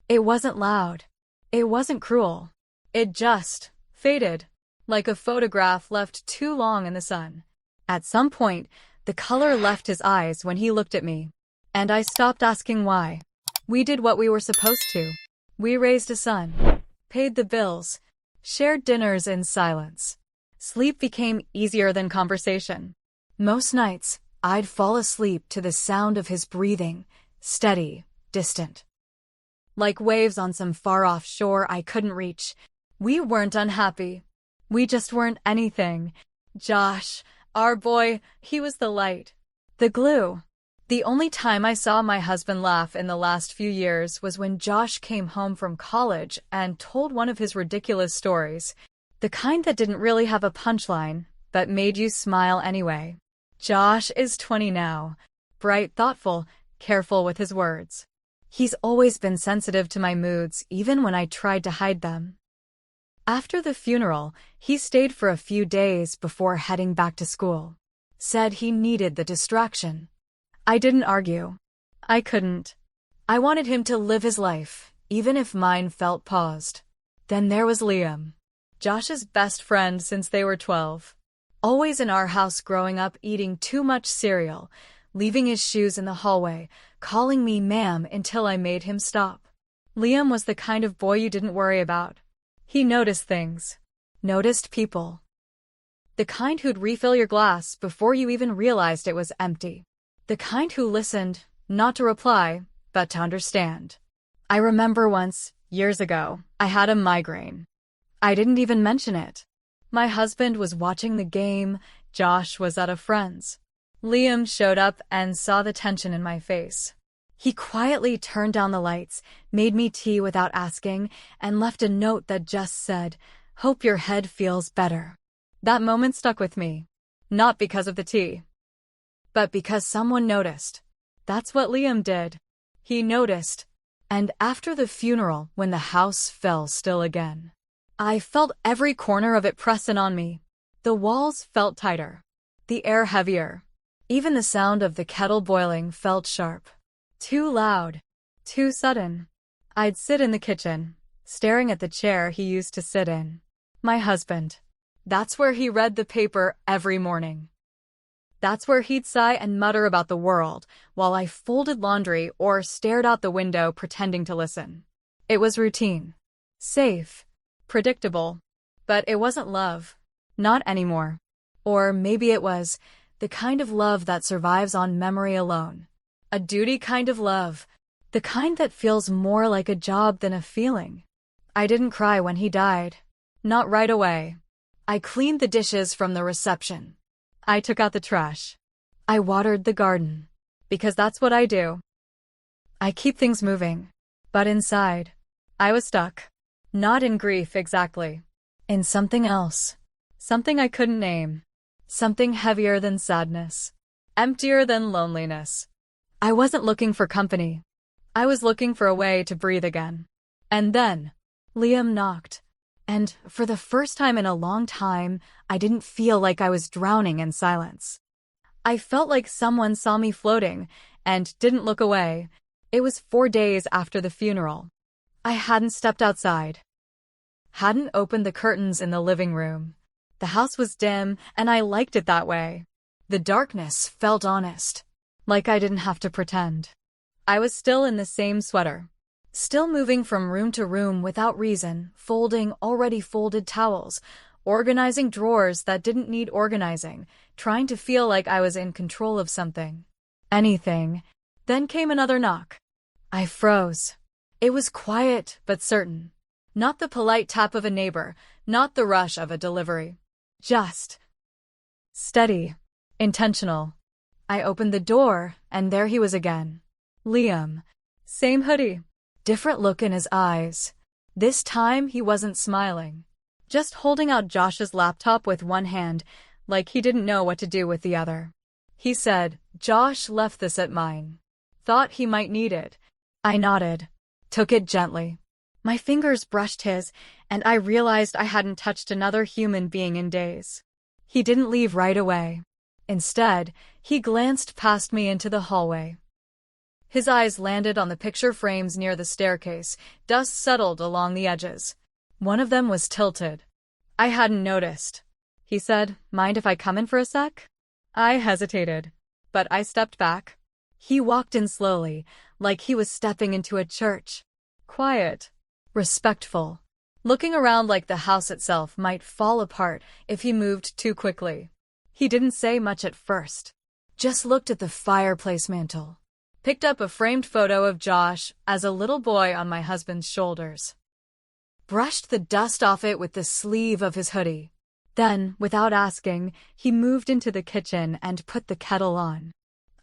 It wasn't loud. It wasn't cruel. It just faded, like a photograph left too long in the sun. At some point, the color left his eyes when he looked at me, and I stopped asking why. We did what we were supposed to. We raised a son, paid the bills, shared dinners in silence. Sleep became easier than conversation. Most nights, I'd fall asleep to the sound of his breathing, steady, distant. Like waves on some far-off shore I couldn't reach. We weren't unhappy. We just weren't anything. Josh, our boy, he was the light, the glue. The only time I saw my husband laugh in the last few years was when Josh came home from college and told one of his ridiculous stories, the kind that didn't really have a punchline, but made you smile anyway. Josh is 20 now, bright, thoughtful, careful with his words. He's always been sensitive to my moods, even when I tried to hide them. After the funeral, he stayed for a few days before heading back to school. Said he needed the distraction. I didn't argue. I couldn't. I wanted him to live his life, even if mine felt paused. Then there was Liam, Josh's best friend since they were 12. Always in our house growing up, eating too much cereal, leaving his shoes in the hallway, calling me ma'am until I made him stop. Liam was the kind of boy you didn't worry about. He noticed things. Noticed people. The kind who'd refill your glass before you even realized it was empty. The kind who listened, not to reply, but to understand. I remember once, years ago, I had a migraine. I didn't even mention it. My husband was watching the game, Josh was at a friend's. Liam showed up and saw the tension in my face. He quietly turned down the lights, made me tea without asking, and left a note that just said, "Hope your head feels better." That moment stuck with me. Not because of the tea, but because someone noticed. That's what Liam did. He noticed. And after the funeral, when the house fell still again, I felt every corner of it pressing on me. The walls felt tighter. The air heavier. Even the sound of the kettle boiling felt sharp. Too loud. Too sudden. I'd sit in the kitchen, staring at the chair he used to sit in. My husband. That's where he read the paper every morning. That's where he'd sigh and mutter about the world, while I folded laundry or stared out the window pretending to listen. It was routine. Safe. Predictable. But it wasn't love. Not anymore. Or maybe it was the kind of love that survives on memory alone. A duty kind of love. The kind that feels more like a job than a feeling. I didn't cry when he died. Not right away. I cleaned the dishes from the reception. I took out the trash. I watered the garden. Because that's what I do. I keep things moving. But inside, I was stuck. Not in grief exactly. In something else. Something I couldn't name. Something heavier than sadness. Emptier than loneliness. I wasn't looking for company. I was looking for a way to breathe again. And then, Liam knocked. And for the first time in a long time, I didn't feel like I was drowning in silence. I felt like someone saw me floating and didn't look away. It was 4 days after the funeral. I hadn't stepped outside. Hadn't opened the curtains in the living room. The house was dim, and I liked it that way. The darkness felt honest, like I didn't have to pretend. I was still in the same sweater. Still moving from room to room without reason, folding already folded towels, organizing drawers that didn't need organizing, trying to feel like I was in control of something. Anything. Then came another knock. I froze. It was quiet but certain. Not the polite tap of a neighbor, not the rush of a delivery. Just steady, intentional. I opened the door, and there he was again. Liam. Same hoodie. Different look in his eyes. This time he wasn't smiling. Just holding out Josh's laptop with one hand, like he didn't know what to do with the other. He said, "Josh left this at mine. Thought he might need it." I nodded. Took it gently. My fingers brushed his, and I realized I hadn't touched another human being in days. He didn't leave right away. Instead, he glanced past me into the hallway. His eyes landed on the picture frames near the staircase. Dust settled along the edges. One of them was tilted. I hadn't noticed. He said, "Mind if I come in for a sec?" I hesitated, but I stepped back. He walked in slowly, like he was stepping into a church. Quiet, respectful, looking around like the house itself might fall apart if he moved too quickly. He didn't say much at first, just looked at the fireplace mantel, picked up a framed photo of Josh as a little boy on my husband's shoulders, brushed the dust off it with the sleeve of his hoodie. Then, without asking, he moved into the kitchen and put the kettle on.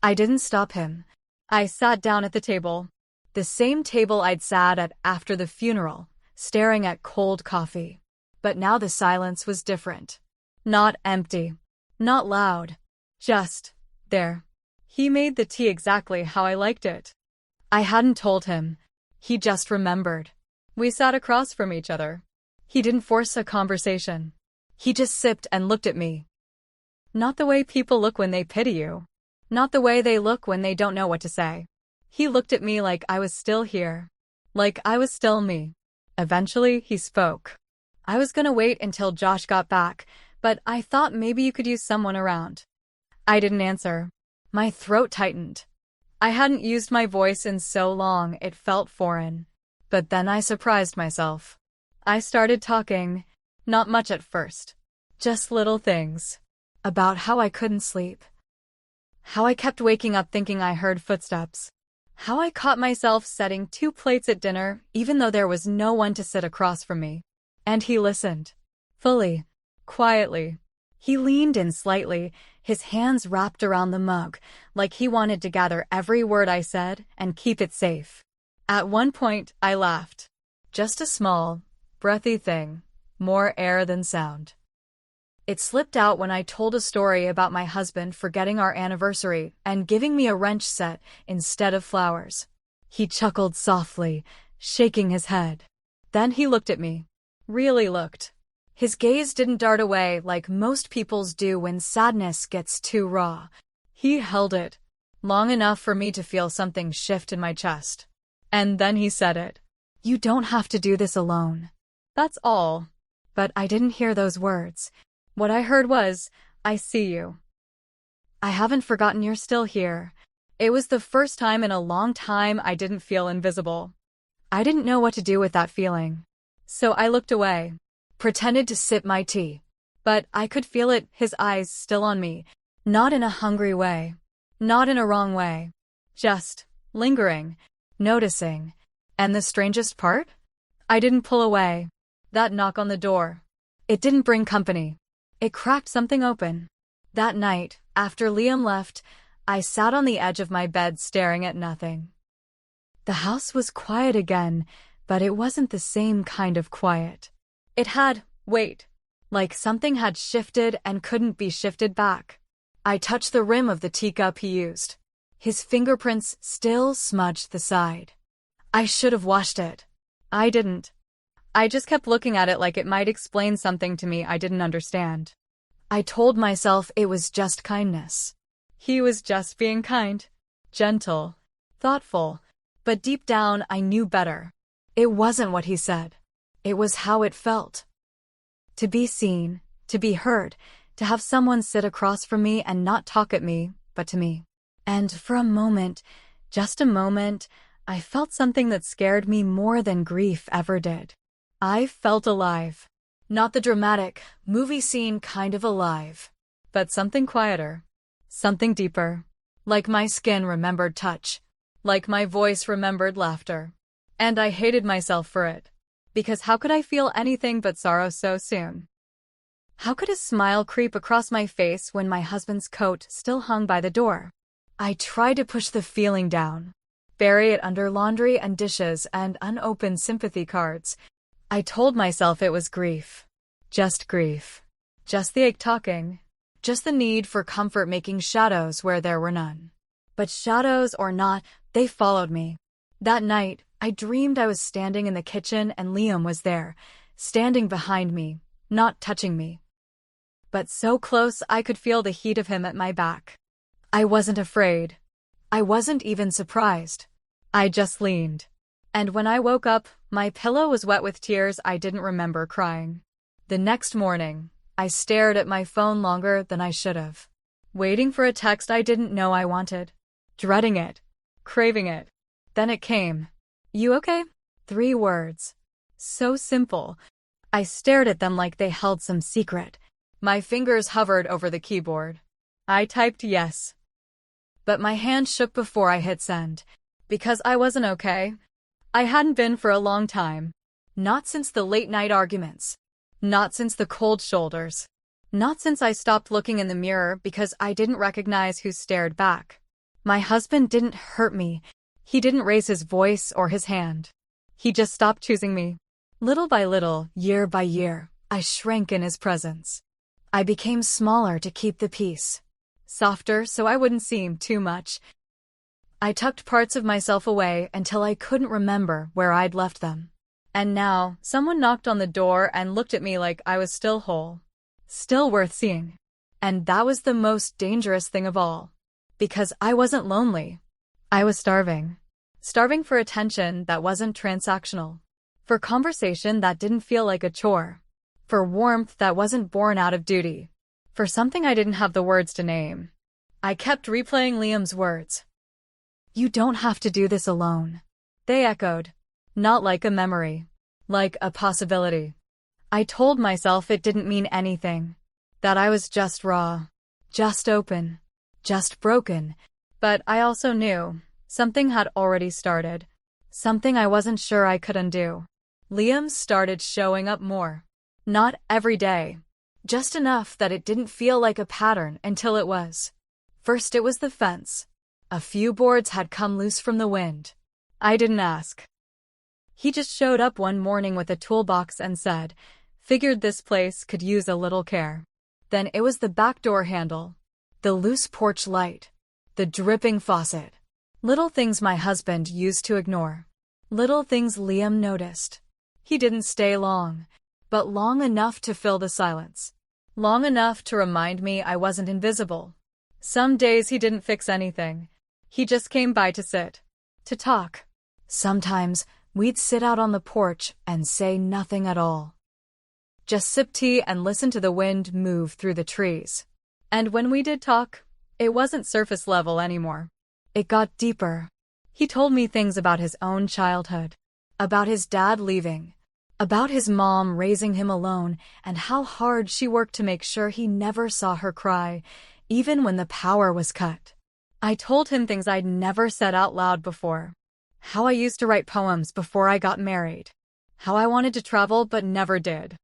I didn't stop him. I sat down at the table, the same table I'd sat at after the funeral, staring at cold coffee. But now the silence was different. Not empty, not loud, just there. He made the tea exactly how I liked it. I hadn't told him. He just remembered. We sat across from each other. He didn't force a conversation. He just sipped and looked at me. Not the way people look when they pity you. Not the way they look when they don't know what to say. He looked at me like I was still here. Like I was still me. Eventually, he spoke. I was gonna wait until Josh got back, but I thought maybe you could use someone around. I didn't answer. My throat tightened. I hadn't used my voice in so long it felt foreign. But then I surprised myself. I started talking. Not much at first. Just little things. About how I couldn't sleep. How I kept waking up thinking I heard footsteps. How I caught myself setting 2 plates at dinner even though there was no one to sit across from me. And he listened. Fully. Quietly. He leaned in slightly, his hands wrapped around the mug, like he wanted to gather every word I said and keep it safe. At one point, I laughed. Just a small, breathy thing. More air than sound. It slipped out when I told a story about my husband forgetting our anniversary and giving me a wrench set instead of flowers. He chuckled softly, shaking his head. Then he looked at me. Really looked. His gaze didn't dart away like most people's do when sadness gets too raw. He held it, long enough for me to feel something shift in my chest. And then he said it. "You don't have to do this alone." That's all. But I didn't hear those words. What I heard was, "I see you. I haven't forgotten you're still here." It was the first time in a long time I didn't feel invisible. I didn't know what to do with that feeling. So I looked away, pretended to sip my tea. But I could feel it, his eyes still on me. Not in a hungry way. Not in a wrong way. Just lingering, noticing. And the strangest part? I didn't pull away. That knock on the door. It didn't bring company. It cracked something open. That night, after Liam left, I sat on the edge of my bed staring at nothing. The house was quiet again, but it wasn't the same kind of quiet. It had weight, like something had shifted and couldn't be shifted back. I touched the rim of the teacup he used. His fingerprints still smudged the side. I should have washed it. I didn't. I just kept looking at it like it might explain something to me I didn't understand. I told myself it was just kindness. He was just being kind, gentle, thoughtful, but deep down I knew better. It wasn't what he said. It was how it felt. To be seen, to be heard, to have someone sit across from me and not talk at me, but to me. And for a moment, just a moment, I felt something that scared me more than grief ever did. I felt alive. Not the dramatic, movie scene kind of alive, but something quieter, something deeper. Like my skin remembered touch, like my voice remembered laughter. And I hated myself for it. Because how could I feel anything but sorrow so soon? How could a smile creep across my face when my husband's coat still hung by the door? I tried to push the feeling down, bury it under laundry and dishes and unopened sympathy cards. I told myself it was grief. Just grief. Just the ache talking. Just the need for comfort making shadows where there were none. But shadows or not, they followed me. That night, I dreamed I was standing in the kitchen and Liam was there, standing behind me, not touching me. But so close I could feel the heat of him at my back. I wasn't afraid. I wasn't even surprised. I just leaned. And when I woke up, my pillow was wet with tears I didn't remember crying. The next morning, I stared at my phone longer than I should have, waiting for a text I didn't know I wanted, dreading it, craving it. Then it came. "You okay?" 3 words. So simple. I stared at them like they held some secret. My fingers hovered over the keyboard. I typed yes. But my hand shook before I hit send. Because I wasn't okay. I hadn't been for a long time. Not since the late-night arguments. Not since the cold shoulders. Not since I stopped looking in the mirror because I didn't recognize who stared back. My husband didn't hurt me. He didn't raise his voice or his hand. He just stopped choosing me. Little by little, year by year, I shrank in his presence. I became smaller to keep the peace. Softer so I wouldn't seem too much. I tucked parts of myself away until I couldn't remember where I'd left them. And now, someone knocked on the door and looked at me like I was still whole. Still worth seeing. And that was the most dangerous thing of all. Because I wasn't lonely. I was starving. Starving for attention that wasn't transactional. For conversation that didn't feel like a chore. For warmth that wasn't born out of duty. For something I didn't have the words to name. I kept replaying Liam's words. "You don't have to do this alone." They echoed. Not like a memory. Like a possibility. I told myself it didn't mean anything. That I was just raw. Just open. Just broken. But I also knew something had already started. Something I wasn't sure I could undo. Liam started showing up more. Not every day. Just enough that it didn't feel like a pattern until it was. First it was the fence. A few boards had come loose from the wind. I didn't ask. He just showed up one morning with a toolbox and said, "Figured this place could use a little care." Then it was the back door handle. The loose porch light. The dripping faucet. Little things my husband used to ignore. Little things Liam noticed. He didn't stay long, but long enough to fill the silence. Long enough to remind me I wasn't invisible. Some days he didn't fix anything. He just came by to sit. To talk. Sometimes we'd sit out on the porch and say nothing at all. Just sip tea and listen to the wind move through the trees. And when we did talk, it wasn't surface level anymore. It got deeper. He told me things about his own childhood. About his dad leaving. About his mom raising him alone and how hard she worked to make sure he never saw her cry, even when the power was cut. I told him things I'd never said out loud before. How I used to write poems before I got married. How I wanted to travel but never did.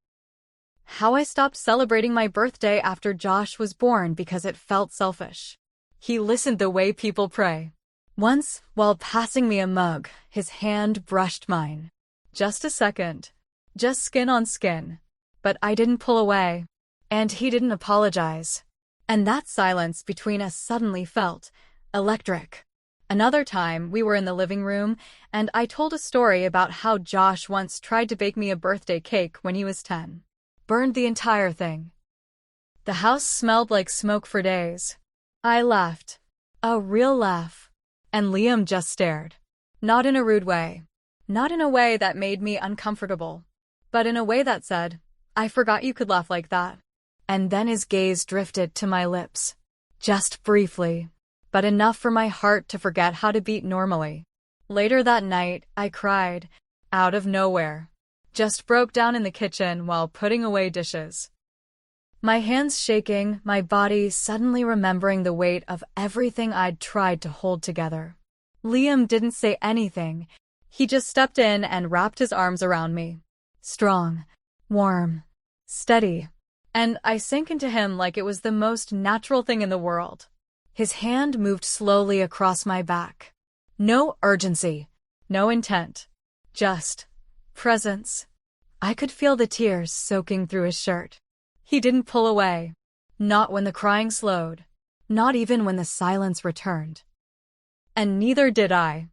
How I stopped celebrating my birthday after Josh was born because it felt selfish. He listened the way people pray. Once, while passing me a mug, his hand brushed mine. Just a second. Just skin on skin. But I didn't pull away. And he didn't apologize. And that silence between us suddenly felt electric. Another time, we were in the living room, and I told a story about how Josh once tried to bake me a birthday cake when he was 10. Burned the entire thing. The house smelled like smoke for days. I laughed. A real laugh. And Liam just stared. Not in a rude way. Not in a way that made me uncomfortable. But in a way that said, "I forgot you could laugh like that." And then his gaze drifted to my lips. Just briefly. But enough for my heart to forget how to beat normally. Later that night, I cried. Out of nowhere. Just broke down in the kitchen while putting away dishes. My hands shaking, my body suddenly remembering the weight of everything I'd tried to hold together. Liam didn't say anything. He just stepped in and wrapped his arms around me. Strong, warm, steady. And I sank into him like it was the most natural thing in the world. His hand moved slowly across my back. No urgency, no intent. Just presence. I could feel the tears soaking through his shirt. He didn't pull away. Not when the crying slowed. Not even when the silence returned. And neither did I.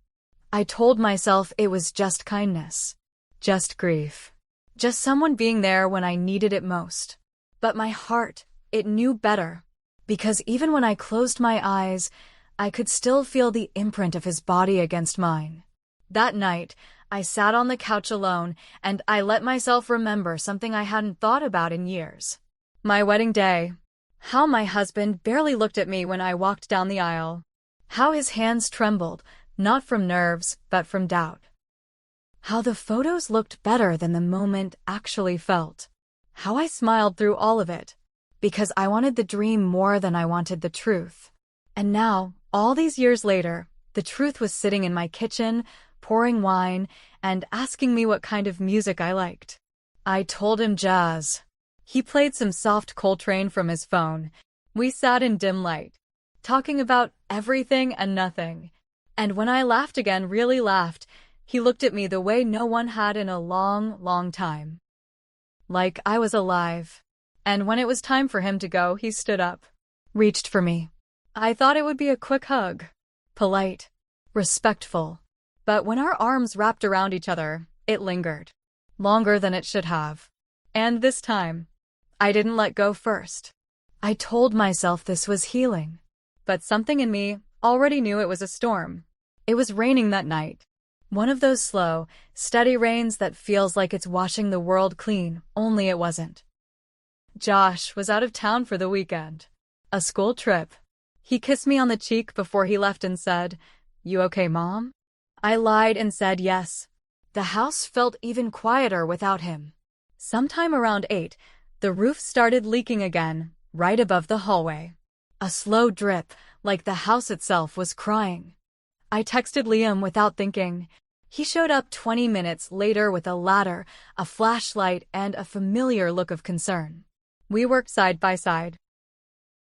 I told myself it was just kindness. Just grief. Just someone being there when I needed it most. But my heart, it knew better. Because even when I closed my eyes, I could still feel the imprint of his body against mine. That night, I sat on the couch alone, and I let myself remember something I hadn't thought about in years. My wedding day. How my husband barely looked at me when I walked down the aisle. How his hands trembled, not from nerves, but from doubt. How the photos looked better than the moment actually felt. How I smiled through all of it, because I wanted the dream more than I wanted the truth. And now, all these years later, the truth was sitting in my kitchen, pouring wine, and asking me what kind of music I liked. I told him jazz. He played some soft Coltrane from his phone. We sat in dim light, talking about everything and nothing. And when I laughed again, really laughed, he looked at me the way no one had in a long, long time. Like I was alive. And when it was time for him to go, he stood up, reached for me. I thought it would be a quick hug. Polite, respectful. But when our arms wrapped around each other, it lingered. Longer than it should have. And this time, I didn't let go first. I told myself this was healing. But something in me already knew it was a storm. It was raining that night. One of those slow, steady rains that feels like it's washing the world clean, only it wasn't. Josh was out of town for the weekend. A school trip. He kissed me on the cheek before he left and said, "You okay, Mom?" I lied and said yes. The house felt even quieter without him. Sometime around 8, the roof started leaking again, right above the hallway. A slow drip, like the house itself was crying. I texted Liam without thinking. He showed up 20 minutes later with a ladder, a flashlight, and a familiar look of concern. We worked side by side.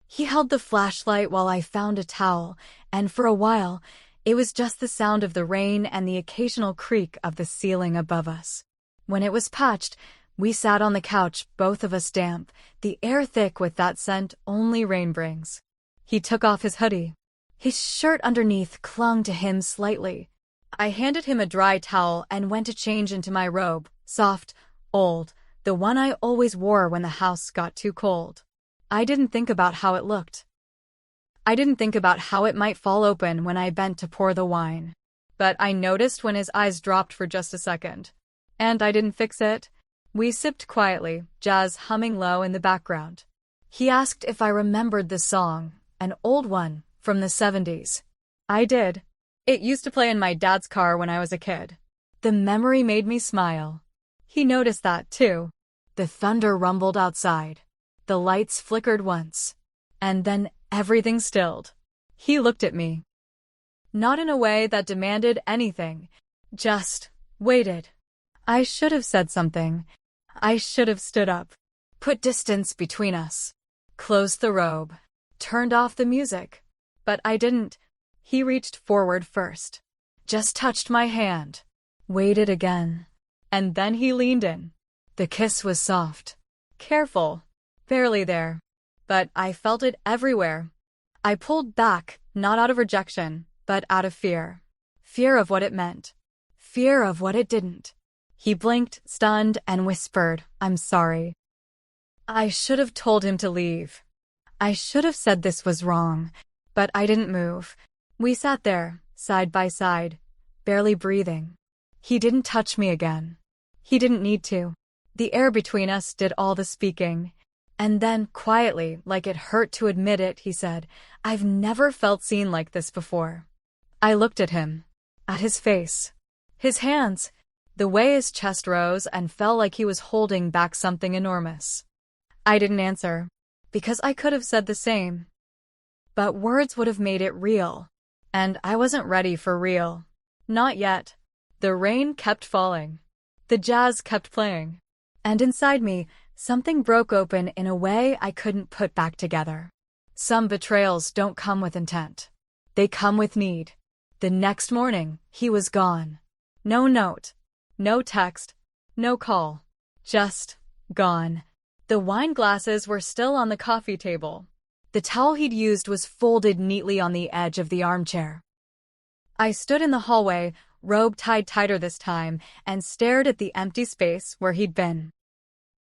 He held the flashlight while I found a towel, and for a while, it was just the sound of the rain and the occasional creak of the ceiling above us. When it was patched, we sat on the couch, both of us damp, the air thick with that scent only rain brings. He took off his hoodie. His shirt underneath clung to him slightly. I handed him a dry towel and went to change into my robe, soft, old, the one I always wore when the house got too cold. I didn't think about how it looked. I didn't think about how it might fall open when I bent to pour the wine. But I noticed when his eyes dropped for just a second. And I didn't fix it. We sipped quietly, jazz humming low in the background. He asked if I remembered the song, an old one, from the 70s. I did. It used to play in my dad's car when I was a kid. The memory made me smile. He noticed that, too. The thunder rumbled outside. The lights flickered once. And then everything stilled. He looked at me. Not in a way that demanded anything. Just waited. I should have said something. I should have stood up. Put distance between us. Closed the robe. Turned off the music. But I didn't. He reached forward first. Just touched my hand. Waited again. And then he leaned in. The kiss was soft. Careful. Barely there. But I felt it everywhere. I pulled back, not out of rejection, but out of fear. Fear of what it meant. Fear of what it didn't. He blinked, stunned, and whispered, "I'm sorry." I should have told him to leave. I should have said this was wrong. But I didn't move. We sat there, side by side, barely breathing. He didn't touch me again. He didn't need to. The air between us did all the speaking. And then, quietly, like it hurt to admit it, he said, "I've never felt seen like this before." I looked at him. At his face. His hands. The way his chest rose and fell like he was holding back something enormous. I didn't answer. Because I could have said the same. But words would have made it real. And I wasn't ready for real. Not yet. The rain kept falling. The jazz kept playing. And inside me, something broke open in a way I couldn't put back together. Some betrayals don't come with intent. They come with need. The next morning, he was gone. No note. No text. No call. Just gone. The wine glasses were still on the coffee table. The towel he'd used was folded neatly on the edge of the armchair. I stood in the hallway, robe tied tighter this time, and stared at the empty space where he'd been.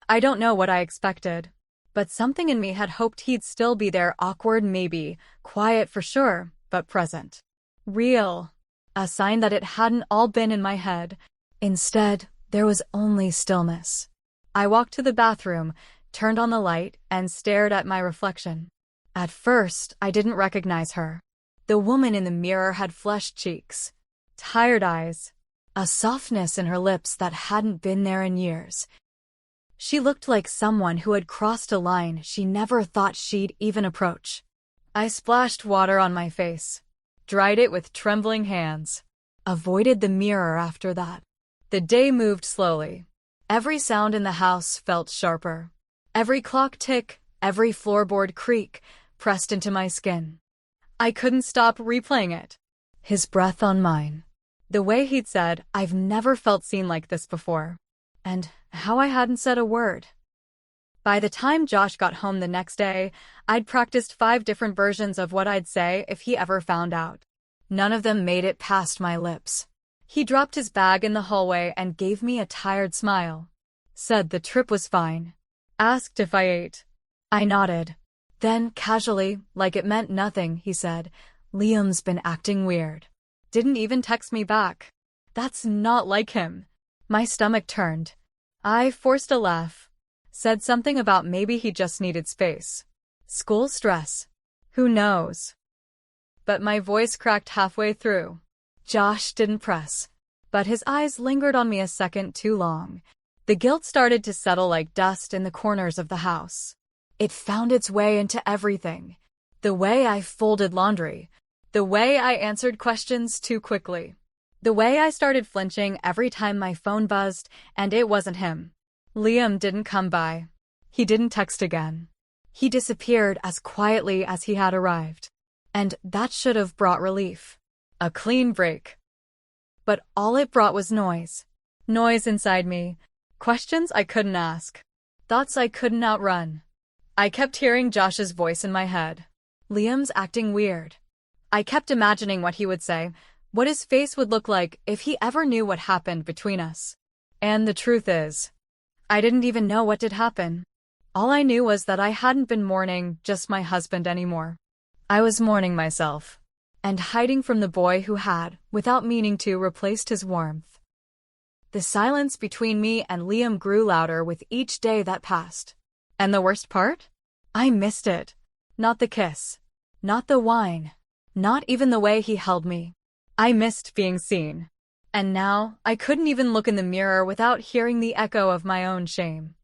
I don't know what I expected, but something in me had hoped he'd still be there, awkward maybe, quiet for sure, but present. Real. A sign that it hadn't all been in my head. Instead, there was only stillness. I walked to the bathroom, turned on the light, and stared at my reflection. At first, I didn't recognize her. The woman in the mirror had flushed cheeks, tired eyes, a softness in her lips that hadn't been there in years. She looked like someone who had crossed a line she never thought she'd even approach. I splashed water on my face, dried it with trembling hands, avoided the mirror after that. The day moved slowly. Every sound in the house felt sharper. Every clock tick, every floorboard creak pressed into my skin. I couldn't stop replaying it. His breath on mine. The way he'd said, "I've never felt seen like this before." And how I hadn't said a word. By the time Josh got home the next day, I'd practiced 5 different versions of what I'd say if he ever found out. None of them made it past my lips. He dropped his bag in the hallway and gave me a tired smile. Said the trip was fine. Asked if I ate. I nodded. Then, casually, like it meant nothing, he said, "Liam's been acting weird." Didn't even text me back. That's not like him. My stomach turned. I forced a laugh. Said something about maybe he just needed space. School stress. Who knows? But my voice cracked halfway through. Josh didn't press, but his eyes lingered on me a second too long. The guilt started to settle like dust in the corners of the house. It found its way into everything. The way I folded laundry. The way I answered questions too quickly. The way I started flinching every time my phone buzzed, and it wasn't him. Liam didn't come by. He didn't text again. He disappeared as quietly as he had arrived. And that should have brought relief. A clean break. But all it brought was noise. Noise inside me. Questions I couldn't ask. Thoughts I couldn't outrun. I kept hearing Josh's voice in my head. Liam's acting weird. I kept imagining what he would say, what his face would look like if he ever knew what happened between us. And the truth is, I didn't even know what did happen. All I knew was that I hadn't been mourning just my husband anymore. I was mourning myself. And hiding from the boy who had, without meaning to, replaced his warmth. The silence between me and Liam grew louder with each day that passed. And the worst part? I missed it. Not the kiss. Not the whine. Not even the way he held me. I missed being seen. And now, I couldn't even look in the mirror without hearing the echo of my own shame.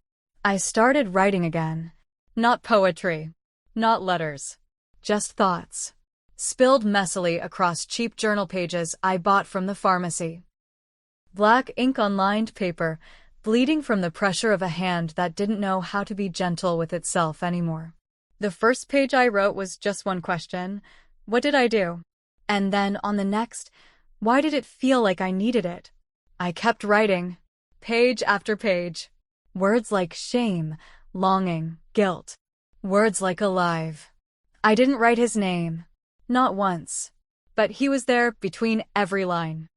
I started writing again. Not poetry. Not letters. Just thoughts. Spilled messily across cheap journal pages I bought from the pharmacy. Black ink on lined paper, bleeding from the pressure of a hand that didn't know how to be gentle with itself anymore. The first page I wrote was just one question. What did I do? And then on the next, why did it feel like I needed it? I kept writing, page after page. Words like shame, longing, guilt. Words like alive. I didn't write his name. Not once. But he was there between every line.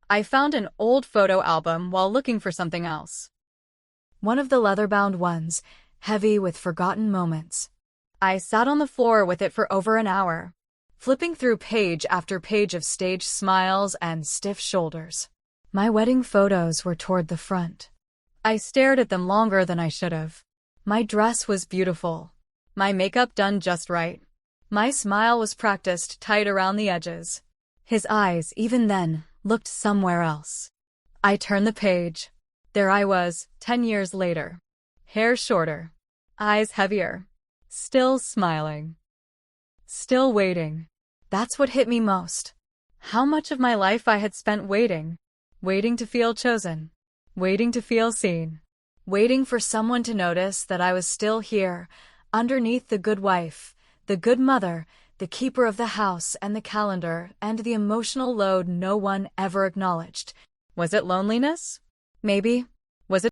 I found an old photo album while looking for something else. One of the leather-bound ones, heavy with forgotten moments. I sat on the floor with it for over an hour, flipping through page after page of staged smiles and stiff shoulders. My wedding photos were toward the front. I stared at them longer than I should have. My dress was beautiful. My makeup done just right. My smile was practiced tight around the edges. His eyes, even then, looked somewhere else. I turned the page. There I was, 10 years later. Hair shorter. Eyes heavier. Still smiling. Still waiting. That's what hit me most. How much of my life I had spent waiting. Waiting to feel chosen. Waiting to feel seen. Waiting for someone to notice that I was still here, underneath the good wife, the good mother, the keeper of the house and the calendar, and the emotional load no one ever acknowledged. Was it loneliness? Maybe,